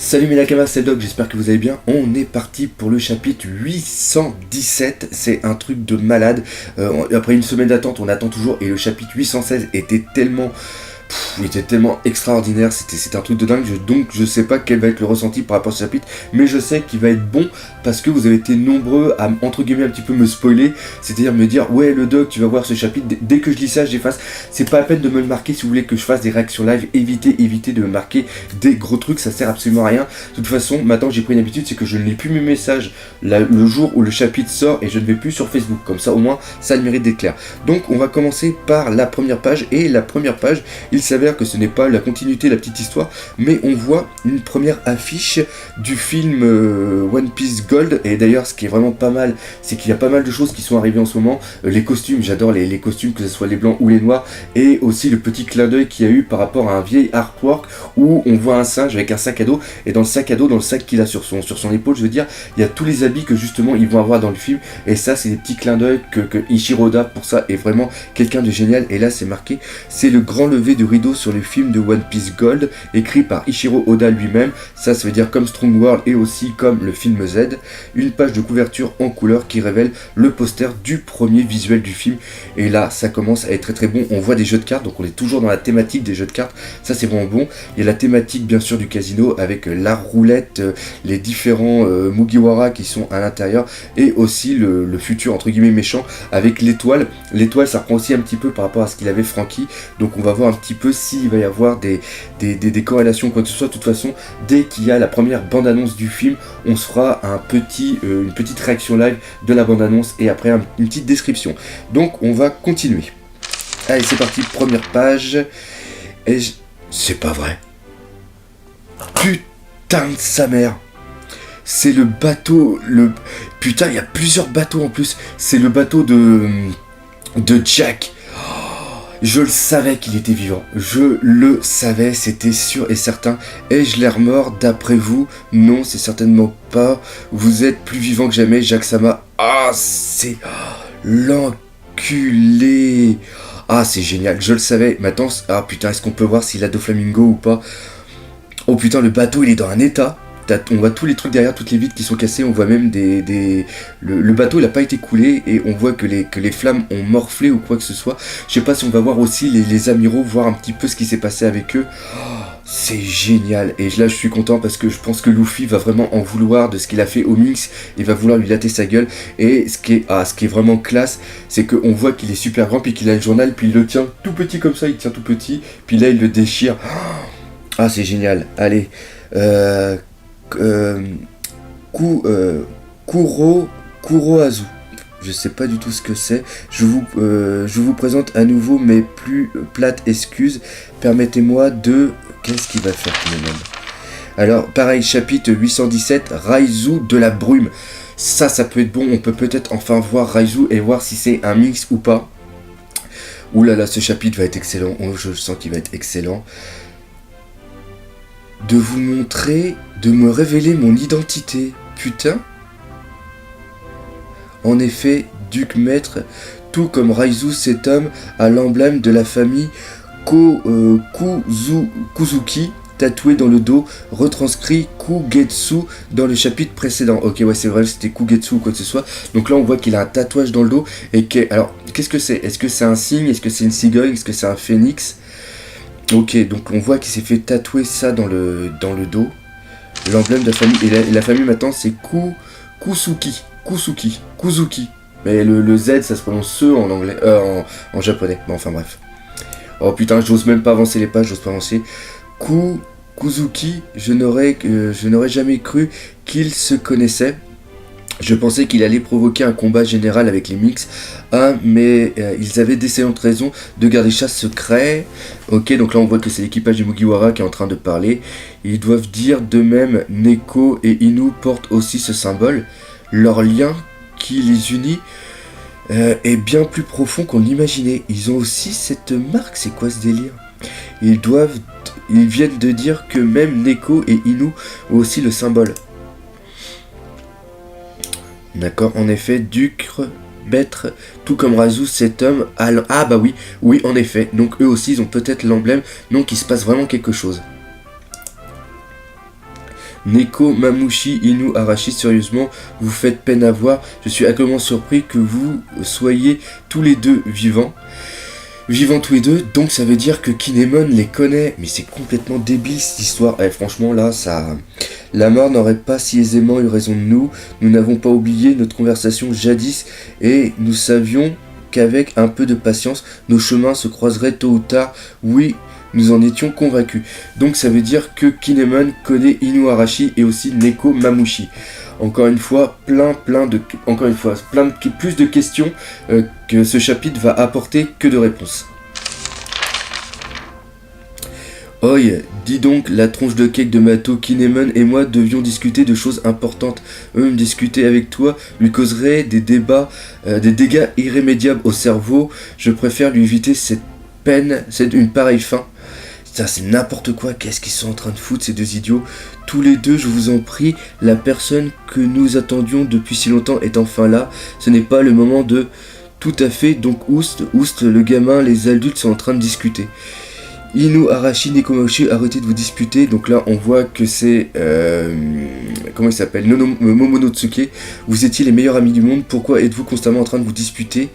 Salut mes Nakamas, c'est Doc, j'espère que vous allez bien. On est parti pour le chapitre 817, c'est un truc de malade. Après une semaine d'attente, on attend toujours et le chapitre 816 était tellement extraordinaire, c'était un truc de dingue, donc je sais pas quel va être le ressenti par rapport à ce chapitre, mais je sais qu'il va être bon parce que vous avez été nombreux à entre guillemets un petit peu me spoiler, c'est-à-dire me dire ouais le doc tu vas voir ce chapitre, dès que je lis ça j'efface, c'est pas la peine de me le marquer si vous voulez que je fasse des réactions live, évitez de me marquer des gros trucs, ça sert absolument à rien. De toute façon maintenant j'ai pris une habitude, c'est que je ne lis plus mes messages le jour où le chapitre sort et je ne vais plus sur Facebook, comme ça au moins ça a le mérite d'être clair. Donc on va commencer par la première page, et la première page il s'avère que ce n'est pas la continuité, la petite histoire, mais on voit une première affiche du film One Piece Gold. Et d'ailleurs, ce qui est vraiment pas mal, c'est qu'il y a pas mal de choses qui sont arrivées en ce moment. Les costumes, j'adore les costumes, que ce soit les blancs ou les noirs, et aussi le petit clin d'œil qu'il y a eu par rapport à un vieil artwork où on voit un singe avec un sac à dos, et dans le sac à dos, dans le sac qu'il a sur son épaule, je veux dire, il y a tous les habits que justement ils vont avoir dans le film, et ça, c'est des petits clins d'œil que Ichiro Oda, pour ça, est vraiment quelqu'un de génial. Et là, c'est marqué, c'est le grand lever de rideau sur le film de One Piece Gold, écrit par Ichiro Oda lui-même. Ça veut dire comme Strong World et aussi comme le film Z. Une page de couverture en couleur qui révèle le poster du premier visuel du film. Et là, ça commence à être très très bon. On voit des jeux de cartes, donc on est toujours dans la thématique des jeux de cartes. Ça, c'est vraiment bon. Il y a la thématique, bien sûr, du casino avec la roulette, les différents Mugiwara qui sont à l'intérieur, et aussi le futur, entre guillemets, méchant avec l'étoile. L'étoile, ça reprend aussi un petit peu par rapport à ce qu'il avait Franky. Donc, on va voir un petit peu s'il va y avoir des corrélations, quoi que ce soit. De toute façon, dès qu'il y a la première bande-annonce du film, on se fera une petite réaction live de la bande-annonce, et après une petite description. Donc on va continuer. Allez, c'est parti, première page. C'est pas vrai. Putain de sa mère. C'est le bateau, Putain, il y a plusieurs bateaux en plus. C'est le bateau de Jack. Je le savais qu'il était vivant, je le savais, c'était sûr et certain. Ai-je l'air mort d'après vous? Non, c'est certainement pas. Vous êtes plus vivant que jamais, Jacques Sama. Ah, c'est l'enculé. Ah, c'est génial, je le savais. Maintenant, ah putain, est-ce qu'on peut voir s'il a deux flamingos ou pas? Oh putain, le bateau, il est dans un état. On voit tous les trucs derrière, toutes les vitres qui sont cassées, on voit même le bateau il n'a pas été coulé, et on voit que les flammes ont morflé ou quoi que ce soit. Je sais pas si on va voir aussi les amiraux, voir un petit peu ce qui s'est passé avec eux. Oh, c'est génial, et là je suis content parce que je pense que Luffy va vraiment en vouloir de ce qu'il a fait au Minx, il va vouloir lui latter sa gueule. Et ce qui est vraiment classe, c'est qu'on voit qu'il est super grand, puis qu'il a le journal, puis il le tient tout petit comme ça, il tient tout petit, puis là il le déchire. Ah, c'est génial. Allez, Kuroazu. Je sais pas du tout ce que c'est. Je vous présente à nouveau mes plus plates excuses. Permettez-moi de... Qu'est-ce qu'il va faire finalement? Alors, pareil, chapitre 817, Raizu de la brume. Ça peut être bon. On peut peut-être enfin voir Raizu et voir si c'est un mix ou pas. Ouh là là, ce chapitre va être excellent. Oh, je sens qu'il va être excellent. De vous montrer, de me révéler mon identité. Putain. En effet, Duc Maître, tout comme Raizu, cet homme a l'emblème de la famille Kuzuki tatoué dans le dos, retranscrit Kugetsu dans le chapitre précédent. Ok, ouais, c'est vrai, c'était Kugetsu ou quoi que ce soit. Donc là, on voit qu'il a un tatouage dans le dos. Alors, qu'est-ce que c'est? Est-ce que c'est un cygne? Est-ce que c'est une cigogne? Est-ce que c'est un phénix? Ok, donc on voit qu'il s'est fait tatouer ça dans le dos. L'emblème de la famille. Et la famille maintenant, c'est Kuzuki. Mais le Z, ça se prononce ce en anglais, en japonais. Bon, enfin bref. Oh putain, j'ose même pas avancer les pages, j'ose pas avancer. Kuzuki, je n'aurais jamais cru qu'ils se connaissaient. Je pensais qu'il allait provoquer un combat général avec les Mix, mais ils avaient d'excellentes raisons de garder ça secret. Ok, donc là on voit que c'est l'équipage du Mugiwara qui est en train de parler. Ils doivent dire de même, Neko et Inu portent aussi ce symbole. Leur lien qui les unit est bien plus profond qu'on l'imaginait. Ils ont aussi cette marque, c'est quoi ce délire? Ils viennent de dire que même Neko et Inu ont aussi le symbole. D'accord, en effet, Duc, Maître, tout comme Raizu, cet homme a... Ah bah oui, en effet, donc eux aussi ils ont peut-être l'emblème, donc il se passe vraiment quelque chose. Neko, Mamushi, Inu, Arashi, sérieusement, vous faites peine à voir. Je suis agréablement surpris que vous soyez tous les deux vivants. Vivants tous les deux, donc ça veut dire que Kinemon les connaît. Mais c'est complètement débile cette histoire. Franchement là, ça... La mort n'aurait pas si aisément eu raison de nous. Nous n'avons pas oublié notre conversation jadis et nous savions qu'avec un peu de patience, nos chemins se croiseraient tôt ou tard. Oui, nous en étions convaincus. Donc ça veut dire que Kinemon connaît Inu Arashi et aussi Neko Mamushi. Encore une fois, plus de questions que ce chapitre va apporter que de réponses. Oi, dis donc, la tronche de cake de Mato, Kinemon et moi devions discuter de choses importantes. Même discuter avec toi lui causerait des dégâts irrémédiables au cerveau. Je préfère lui éviter cette peine, c'est une pareille fin. Ça, c'est n'importe quoi, qu'est-ce qu'ils sont en train de foutre ces deux idiots. Tous les deux, je vous en prie, la personne que nous attendions depuis si longtemps est enfin là. Ce n'est pas le moment de... Tout à fait, donc Oust, le gamin, les adultes sont en train de discuter. Inu, Arashi, Nekomamushi, arrêtez de vous disputer. Donc là, on voit que c'est... comment il s'appelle, Momonotsuke. Vous étiez les meilleurs amis du monde, pourquoi êtes-vous constamment en train de vous disputer ?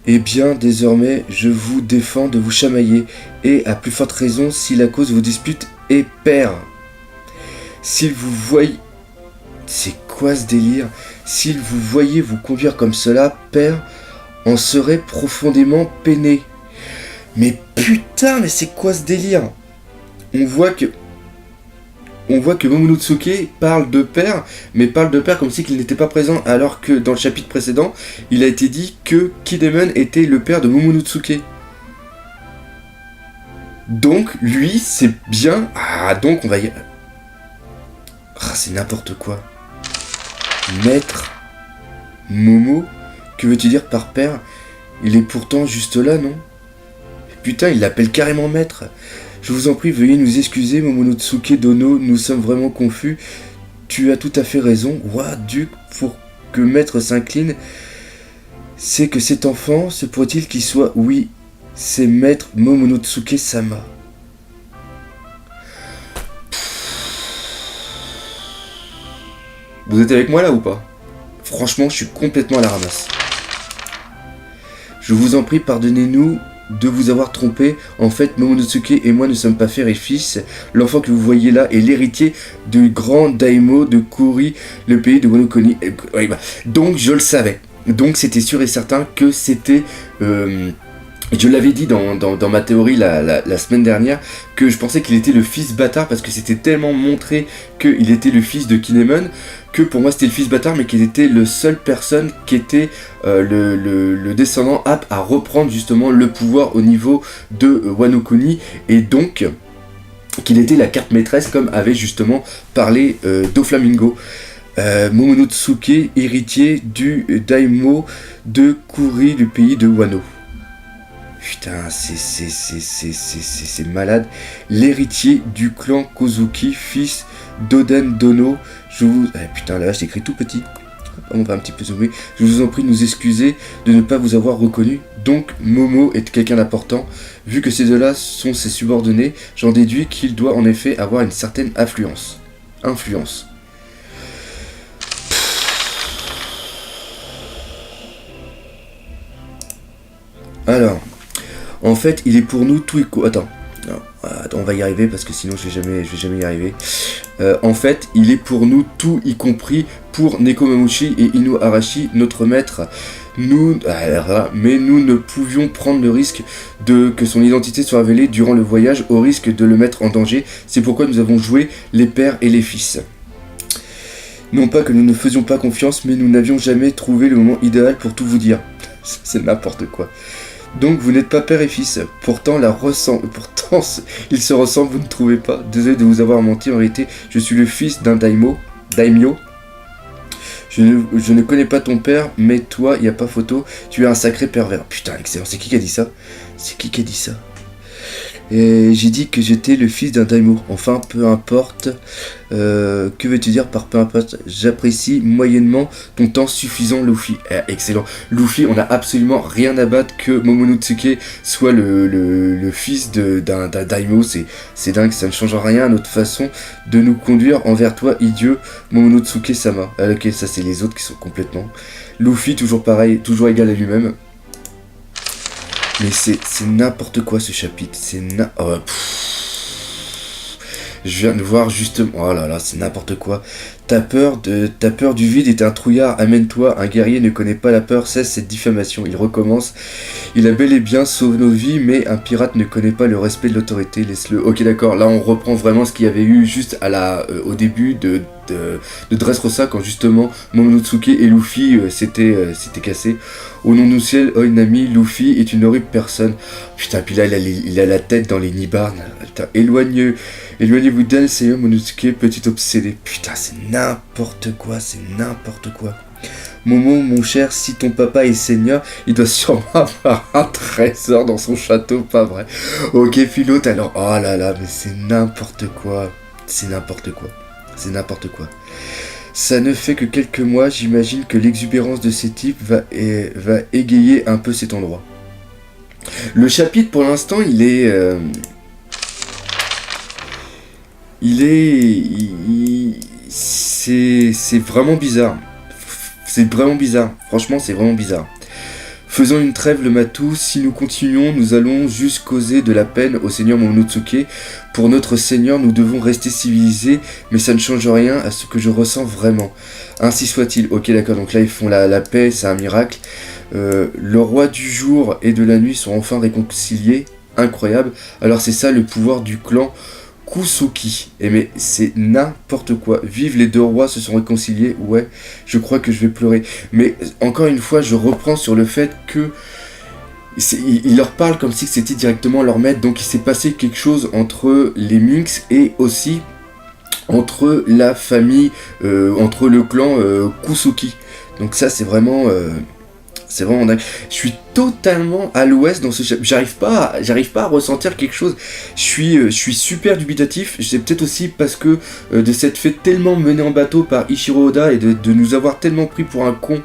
Eh bien, désormais, je vous défends de vous chamailler, et à plus forte raison si la cause de vos disputes est père. S'il vous voyez... C'est quoi ce délire ? S'il vous voyez vous conduire comme cela, père en serait profondément peiné. Mais putain, mais c'est quoi ce délire ? On voit que Momonotsuke parle de père, mais parle de père comme si qu'il n'était pas présent, alors que dans le chapitre précédent, il a été dit que Kinemon était le père de Momonotsuke. Donc, lui, c'est bien... Ah, donc on va y... Ah, c'est n'importe quoi. Maître Momo, que veux-tu dire par père ? Il est pourtant juste là, non ? Putain, il l'appelle carrément maître. Je vous en prie, veuillez nous excuser, Momonotsuke Dono, nous sommes vraiment confus. Tu as tout à fait raison. Ouah, duc, pour que maître s'incline, c'est que cet enfant, se pourrait-il qu'il soit... Oui, c'est maître Momonotsuke-sama. Vous êtes avec moi là ou pas ? Franchement, je suis complètement à la ramasse. Je vous en prie, pardonnez-nous de vous avoir trompé. En fait, Momonotsuke et moi ne sommes pas père et fils. L'enfant que vous voyez là est l'héritier du grand daimyo de Kuri, le pays de Wano Kuni. Donc, je le savais. Donc, c'était sûr et certain que c'était... je l'avais dit dans ma théorie la semaine dernière, que je pensais qu'il était le fils bâtard, parce que c'était tellement montré qu'il était le fils de Kinemon, que pour moi c'était le fils bâtard, mais qu'il était le seul personne qui était le descendant apte à reprendre justement le pouvoir au niveau de Wano Kuni, et donc qu'il était la carte maîtresse, comme avait justement parlé Doflamingo. Momonotsuke, héritier du daimyo de Kuri, du pays de Wano. Putain, c'est malade. L'héritier du clan Kozuki, fils d'Oden Dono. Je vous... putain, là, je t'écris tout petit. On va un petit peu zoomer. Je vous en prie de nous excuser de ne pas vous avoir reconnu. Donc, Momo est quelqu'un d'important. Vu que ces deux-là sont ses subordonnés, j'en déduis qu'il doit en effet avoir une certaine influence. Alors... En fait, il est pour nous tout... Attends, on va y arriver parce que sinon je vais jamais y arriver. En fait, il est pour nous tout, y compris pour Nekomamushi et Inu Arashi, notre maître. Mais nous ne pouvions prendre le risque que son identité soit révélée durant le voyage, au risque de le mettre en danger. C'est pourquoi nous avons joué les pères et les fils. Non pas que nous ne faisions pas confiance, mais nous n'avions jamais trouvé le moment idéal pour tout vous dire. C'est n'importe quoi. Donc vous n'êtes pas père et fils, pourtant ils se ressemblent, vous ne trouvez pas ? Désolé de vous avoir menti, en réalité, je suis le fils d'un daimyo. Je ne connais pas ton père, mais toi, il n'y a pas photo, tu es un sacré pervers. Putain, excellent, c'est qui qui a dit ça ? Et j'ai dit que j'étais le fils d'un daimyo. Enfin, peu importe. Que veux-tu dire par peu importe? J'apprécie moyennement ton temps suffisant, Luffy. Excellent. Luffy, on a absolument rien à battre que Momonosuke soit le fils d'un daimyo. C'est dingue, ça ne change rien à notre façon de nous conduire envers toi, idiot Momonosuke-sama. Ok, ça c'est les autres qui sont complètement... Luffy, toujours pareil, toujours égal à lui-même. Mais c'est n'importe quoi ce chapitre, je viens de voir justement, oh là là, c'est n'importe quoi. T'as peur du vide et t'es un trouillard, amène-toi, un guerrier ne connaît pas la peur, cesse cette diffamation. Il recommence, il a bel et bien sauvé nos vies, mais un pirate ne connaît pas le respect de l'autorité, laisse-le. Ok d'accord, là on reprend vraiment ce qu'il y avait eu juste au début de Dressrosa, quand justement Momonosuke et Luffy s'étaient cassés. Au nom du ciel, Oinami, Luffy est une horrible personne. Putain, puis là il a la tête dans les nibards. Putain, éloignez-vous d'elle, Seigneur Momonosuke, petit obsédé. Putain, c'est n'importe quoi. Momo, mon cher, si ton papa est seigneur, il doit sûrement avoir un trésor dans son château, pas vrai? Ok, puis l'autre, alors, oh là là, mais c'est n'importe quoi. Ça ne fait que quelques mois, j'imagine que l'exubérance de ces types va égayer un peu cet endroit. Le chapitre, pour l'instant, c'est vraiment bizarre. Franchement, c'est vraiment bizarre. Faisons une trêve, le matou. Si nous continuons, nous allons juste causer de la peine au seigneur Momonosuke. Pour notre seigneur, nous devons rester civilisés, mais ça ne change rien à ce que je ressens vraiment. Ainsi soit-il. Ok, d'accord, donc là, ils font la paix, c'est un miracle. Le roi du jour et de la nuit sont enfin réconciliés. Incroyable. Alors c'est ça le pouvoir du clan Kusuki. Mais c'est n'importe quoi. Vive les deux rois se sont réconciliés. Ouais, je crois que je vais pleurer. Mais encore une fois, je reprends sur le fait que il leur parle comme si c'était directement leur maître. Donc il s'est passé quelque chose entre les Minks et aussi entre la famille, entre le clan Kusuki. Donc ça c'est vraiment dingue. Je suis totalement à l'ouest dans ce chapitre. J'arrive pas à ressentir quelque chose. Je suis super dubitatif. C'est peut-être aussi parce que de s'être fait tellement mener en bateau par Ichiro Oda et de nous avoir tellement pris pour un con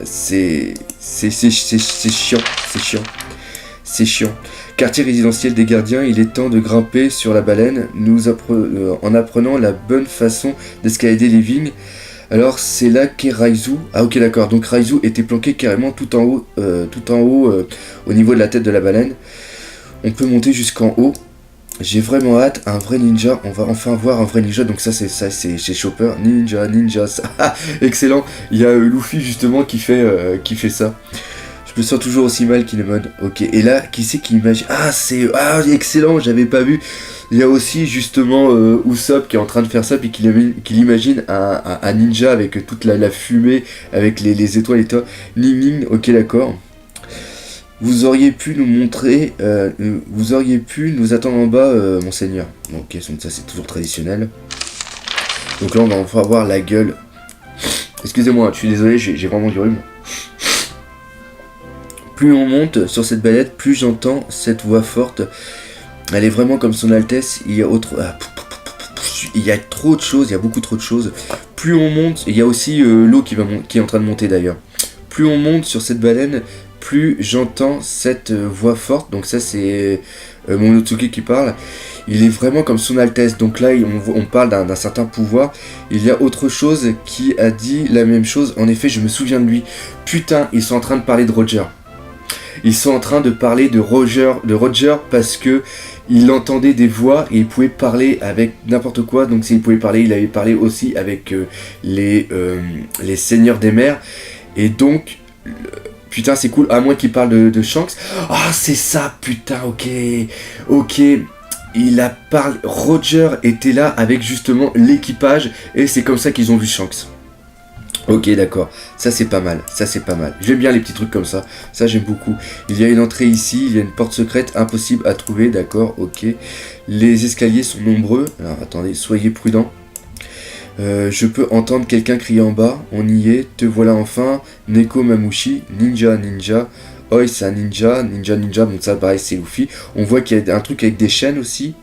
c'est chiant. Quartier résidentiel des gardiens, il est temps de grimper sur la baleine, en apprenant la bonne façon d'escalader les vignes. Alors c'est là qu'est Raizu. Ah ok d'accord, donc Raizu était planqué carrément tout en haut, au niveau de la tête de la baleine. On peut monter jusqu'en haut. J'ai vraiment hâte, un vrai ninja, on va enfin voir un vrai ninja, donc ça c'est chez Chopper, ninja, ça, excellent. Il y a Luffy justement qui fait ça. Je me sens toujours aussi mal qu'il est mode. Ok, et là, qui c'est qui imagine? Excellent, j'avais pas vu. Il y a aussi justement Usopp qui est en train de faire ça, puis qu'il imagine un ninja avec toute la fumée, avec les étoiles et tout. Ning, ok d'accord. Vous auriez pu nous montrer, vous auriez pu nous attendre en bas, monseigneur. Ok, donc ça c'est toujours traditionnel. Donc là on va enfin voir la gueule. Excusez-moi, je suis désolé, j'ai vraiment du rhume. Plus on monte sur cette balette, plus j'entends cette voix forte. Elle est vraiment comme son Altesse. Il y a trop de choses, il y a beaucoup trop de choses. Plus on monte, il y a aussi l'eau qui est en train de monter d'ailleurs. Plus on monte sur cette baleine, plus j'entends cette voix forte. Donc ça c'est Momonosuke qui parle. Il est vraiment comme son Altesse. Donc là on parle d'un certain pouvoir. Il y a autre chose qui a dit la même chose. En effet je me souviens de lui. Putain, ils sont en train de parler de Roger. Ils sont en train de parler de Roger parce que il entendait des voix et il pouvait parler avec n'importe quoi. Donc s'il pouvait parler, il avait parlé aussi avec les seigneurs des mers. Et donc, putain c'est cool, à moins qu'il parle de Shanks. Ah c'est ça, putain, ok. Il a parlé, Roger était là avec justement l'équipage et c'est comme ça qu'ils ont vu Shanks. Ok d'accord, ça c'est pas mal. J'aime bien les petits trucs comme ça j'aime beaucoup. Il y a une entrée ici, il y a une porte secrète impossible à trouver, d'accord, ok. Les escaliers sont nombreux, alors attendez, soyez prudents. Je peux entendre quelqu'un crier en bas, on y est, te voilà enfin, Neko Mamushi, ninja, Oi, c'est un ninja. Ninja. Bon, ça, pareil, c'est Luffy. On voit qu'il y a un truc avec des chaînes aussi.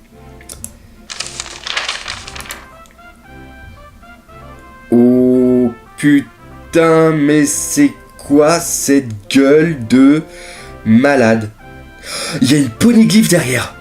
Oh, putain, mais c'est quoi cette gueule de malade? Il y a une poneglyphe derrière.